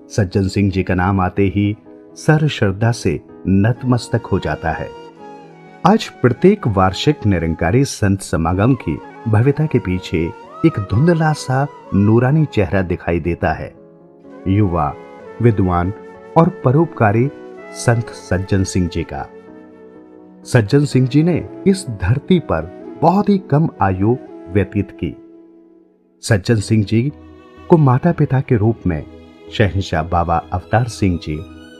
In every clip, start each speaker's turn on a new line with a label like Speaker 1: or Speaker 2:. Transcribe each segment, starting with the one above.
Speaker 1: सज्जन सिंह जी का नाम आते ही सर श्रद्धा से नतमस्तक हो जाता है। आज प्रत्येक वार्षिक निरंकारी संत समागम की भव्यता के पीछे एक धुंधला सा नूरानी चेहरा दिखाई देता है। युवा, विद्वान और परोपकारी संत सज्जन सिंह जी का। सज्जन सिंह जी ने इस धरती पर बहुत ही कम आयु व्यतीत की। सज्जन सिंह जी को माता पिता के रूप में शहंशाह बाबा अवतार सिंह जी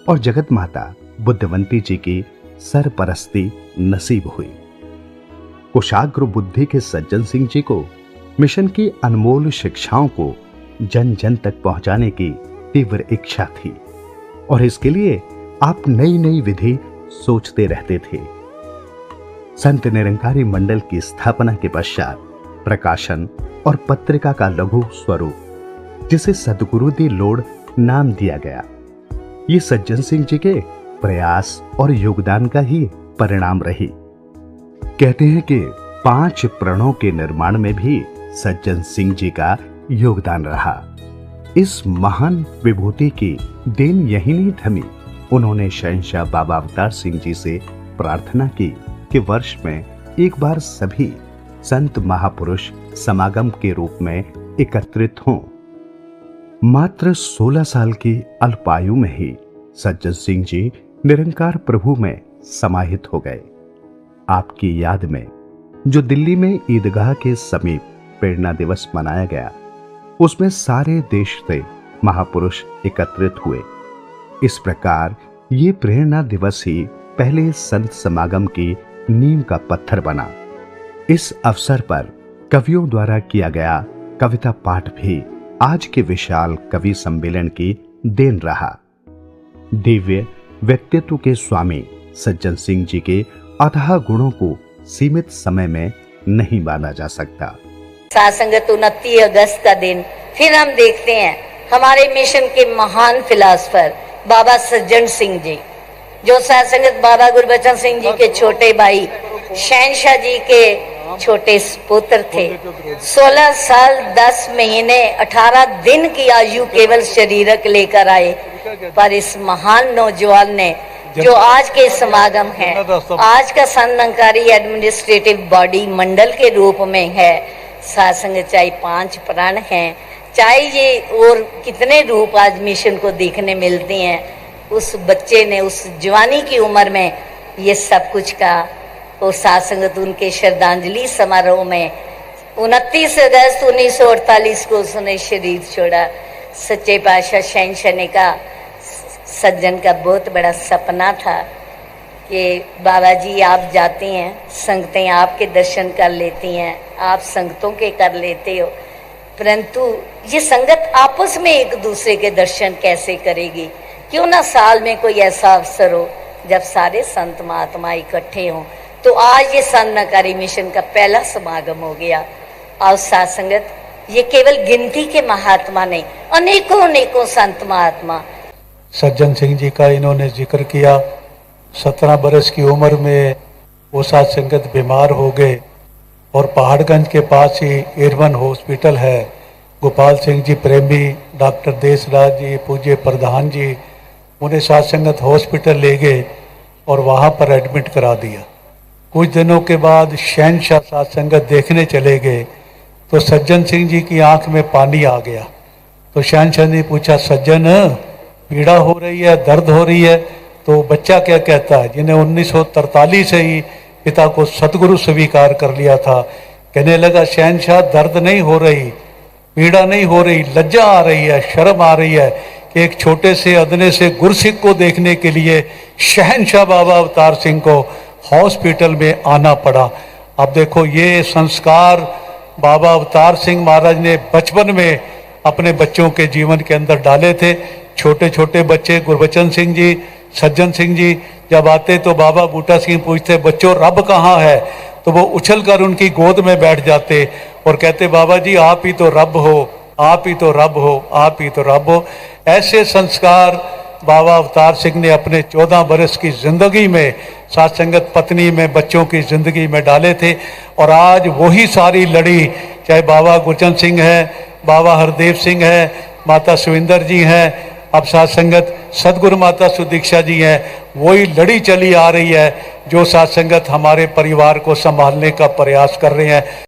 Speaker 1: और जगत माता बुद्धवंती जी की सरपरस्ती नसीब हुई। कुशाग्र बुद्धि के सज्जन सिंह जी को मिशन की अनमोल शिक्षाओं को जन जन तक पहुंचाने की तीव्र इच्छा थी और इसके लिए आप नई नई विधि सोचते रहते थे। संत निरंकारी मंडल की स्थापना के पश्चात प्रकाशन और पत्रिका का लघु स्वरूप, जिसे सदगुरु दी लोड नाम दिया गया, ये सज्जन सिंह जी के प्रयास और योगदान का ही परिणाम रही। कहते हैं कि 5 प्रणों के निर्माण में भी सज्जन सिंह जी का योगदान रहा। इस महान विभूति की देन यही नहीं थमी। उन्होंने शहंशाह बाबा अवतार सिंह जी से प्रार्थना की कि वर्ष में एक बार सभी संत महापुरुष समागम के रूप में एकत्रित हों। मात्र 16 साल की अल्पायु में ही सज्जन सिंह जी निरंकार प्रभु में समाहित हो गए। आपकी याद में जो दिल्ली में ईदगाह के समीप प्रेरणा दिवस मनाया गया, उसमें सारे देश से महापुरुष एकत्रित हुए। इस प्रकार ये प्रेरणा दिवस ही पहले संत समागम की नींव का पत्थर बना। इस अवसर पर कवियों द्वारा किया गया कविता पाठ भी आज के विशाल कवि सम्मेलन की देन रहा। दिव्य व्यक्तित्व के स्वामी सज्जन सिंह जी के अथाह गुणों को सीमित समय में नहीं माना जा सकता।
Speaker 2: सासंगत 29 अगस्त का दिन फिर हम देखते हैं हमारे मिशन के महान फिलासफर बाबा सज्जन सिंह जी, जो सासंगत बाबा गुरबचन सिंह जी के छोटे भाई शहंशाह जी के छोटे पुत्र थे। 16 साल 10 महीने 18 दिन की आयु केवल शरीरक लेकर आए, पर इस महान नौजवान ने जो आज के समागम है, आज का संत निरंकारी एडमिनिस्ट्रेटिव बॉडी मंडल के रूप में है। सासंग चाहे 5 प्राण हैं, चाहे ये और कितने रूप आज मिशन को देखने मिलते हैं, उस बच्चे ने उस जवानी की उम्र में ये सब कुछ का और सासंगत उनके श्रद्धांजलि समारोह में 29 अगस्त 1948 को उसने शरीर छोड़ा। सच्चे पातशाह शहंशाह ने कहा, सज्जन का बहुत बड़ा सपना था कि बाबा जी आप जाते हैं, संगतें आपके दर्शन कर लेती हैं, आप संगतों के कर लेते हो, परंतु ये संगत आपस में एक दूसरे के दर्शन कैसे करेगी? क्यों ना साल में कोई ऐसा अवसर हो जब सारे संत महात्मा इकट्ठे हों। तो आज ये संत निरंकारी मिशन का पहला समागम हो गया। और साथ संगत, ये केवल गिनती के महात्मा नहीं, अनेकों अनेकों संत महात्मा।
Speaker 3: सज्जन सिंह जी का इन्होंने जिक्र किया। 17 बरस की उम्र में वो साथ संगत बीमार हो गए और पहाड़गंज के पास ही एरवन हॉस्पिटल है। गोपाल सिंह जी प्रेमी, डॉक्टर देसराज जी, पूज्य प्रधान जी उन्हें साथ संगत हॉस्पिटल ले गए और वहाँ पर एडमिट करा दिया। कुछ दिनों के बाद शहंशाह साथ संगत देखने चले गए तो सज्जन सिंह जी की आंख में पानी आ गया। तो शहंशाह ने पूछा, सज्जन पीड़ा हो रही है, दर्द हो रही है? तो बच्चा क्या कहता है, जिन्हें 1943 से ही पिता को सतगुरु स्वीकार कर लिया था, कहने लगा, शहंशाह दर्द नहीं हो रही, पीड़ा नहीं हो रही, लज्जा आ रही है, शर्म आ रही है कि एक छोटे से अदने से गुरसिख को देखने के लिए शहंशाह बाबा अवतार सिंह को हॉस्पिटल में आना पड़ा। अब देखो, ये संस्कार बाबा अवतार सिंह महाराज ने बचपन में अपने बच्चों के जीवन के अंदर डाले थे। छोटे छोटे बच्चे गुरबचन सिंह जी, सज्जन सिंह जी जब आते तो बाबा बूटा सिंह पूछते, बच्चों रब कहाँ है? तो वो उछलकर उनकी गोद में बैठ जाते और कहते, बाबा जी आप ही तो रब हो, आप ही तो रब हो, आप ही तो रब हो। ऐसे संस्कार बाबा अवतार सिंह ने अपने 14 बरस की जिंदगी में साथ संगत पत्नी में, बच्चों की जिंदगी में डाले थे। और आज वही सारी लड़ी, चाहे बाबा गुरचन सिंह है, बाबा हरदेव सिंह है, माता सुविंदर जी हैं, अब साथ संगत सदगुरु माता सुदीक्षा जी हैं, वही लड़ी चली आ रही है जो साथ संगत हमारे परिवार को संभालने का प्रयास कर रहे हैं।